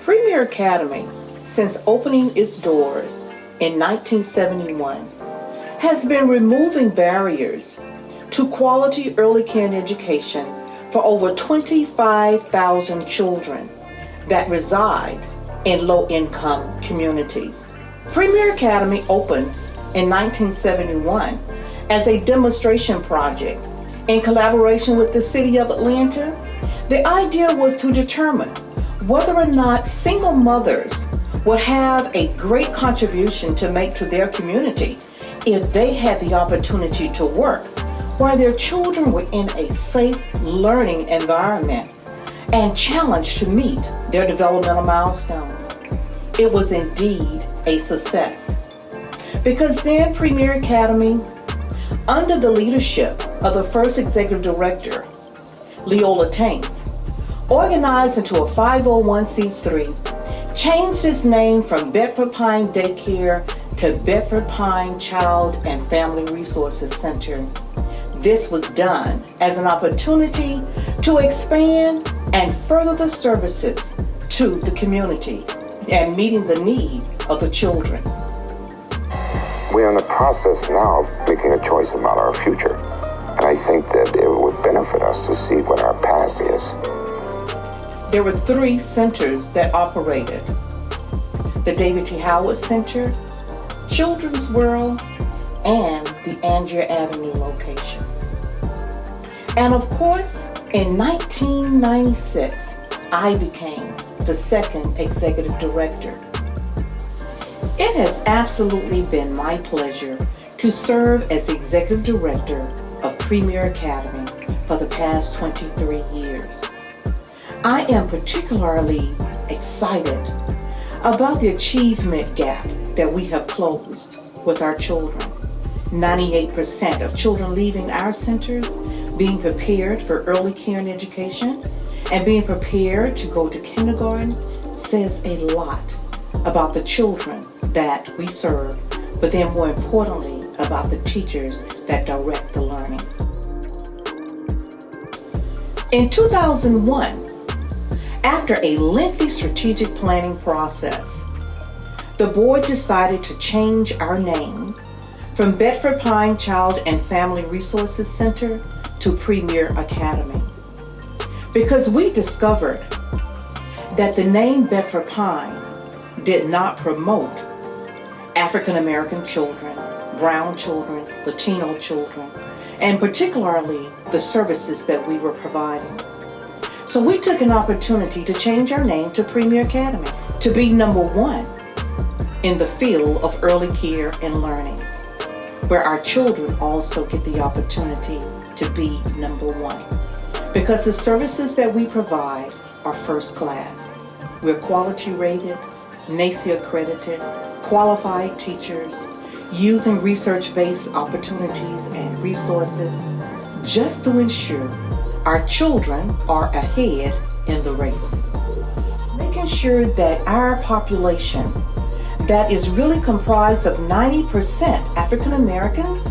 Premier Academy, since opening its doors in 1971, has been removing barriers to quality early care and education for over 25,000 children that reside in low-income communities. Premier Academy opened in 1971 as a demonstration project in collaboration with the City of Atlanta. The idea was to determine whether or not single mothers would have a great contribution to make to their community if they had the opportunity to work while their children were in a safe learning environment and challenged to meet their developmental milestones. It was indeed a success, because then Premier Academy, under the leadership of the first executive director, Leola Tanks, organized into a 501c3, changed its name from Bedford Pine Daycare to Bedford Pine Child and Family Resources Center. This was done as an opportunity to expand and further the services to the community and meeting the need of the children. We're in the process now of making a choice about our future. And I think that it would benefit us to see what our past is. There were 3 centers that operated: the David T. Howard Center, Children's World, and the Andrea Avenue location. And of course, in 1996, I became the second executive director. It has absolutely been my pleasure to serve as executive director of Premier Academy for the past 23 years. I am particularly excited about the achievement gap that we have closed with our children. 98% of children leaving our centers being prepared for early care and education and being prepared to go to kindergarten says a lot about the children that we serve, but then more importantly about the teachers that direct the learning. In 2001, after a lengthy strategic planning process, the board decided to change our name from Bedford Pine Child and Family Resources Center to Premier Academy, because we discovered that the name Bedford Pine did not promote African American children, brown children, Latino children, and particularly the services that we were providing. So we took an opportunity to change our name to Premier Academy, to be number 1 in the field of early care and learning, where our children also get the opportunity to be number 1. Because the services that we provide are first class. We're quality rated, NACE accredited, qualified teachers, using research-based opportunities and resources just to ensure our children are ahead in the race. Making sure that our population that is really comprised of 90% African Americans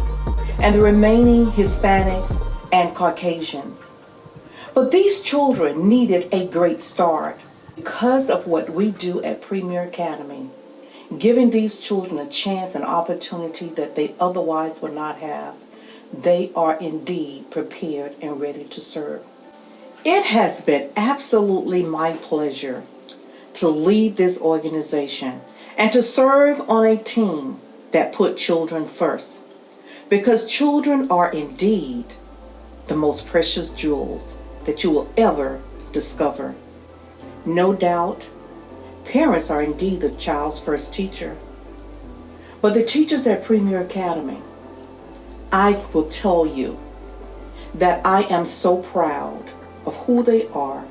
and the remaining Hispanics and Caucasians. But these children needed a great start because of what we do at Premier Academy, giving these children a chance and opportunity that they otherwise would not have. They are indeed prepared and ready to serve. It has been absolutely my pleasure to lead this organization and to serve on a team that put children first, because children are indeed the most precious jewels that you will ever discover. No doubt, parents are indeed the child's first teacher, but the teachers at Premier Academy, I will tell you that I am so proud of who they are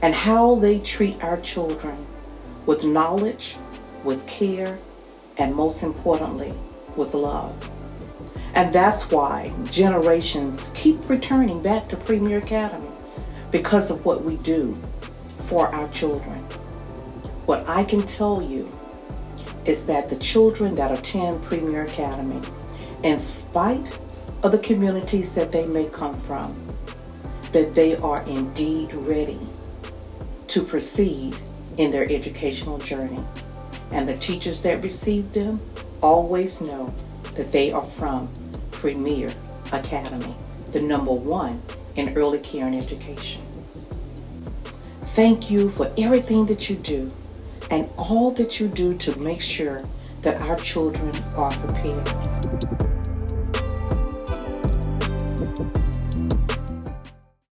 and how they treat our children with knowledge, with care, and most importantly, with love. And that's why generations keep returning back to Premier Academy, because of what we do for our children. What I can tell you is that the children that attend Premier Academy, in spite of the communities that they may come from, that they are indeed ready to proceed in their educational journey, and the teachers that receive them always know that they are from Premier Academy, the #1 in early care and education. Thank you for everything that you do and all that you do to make sure that our children are prepared.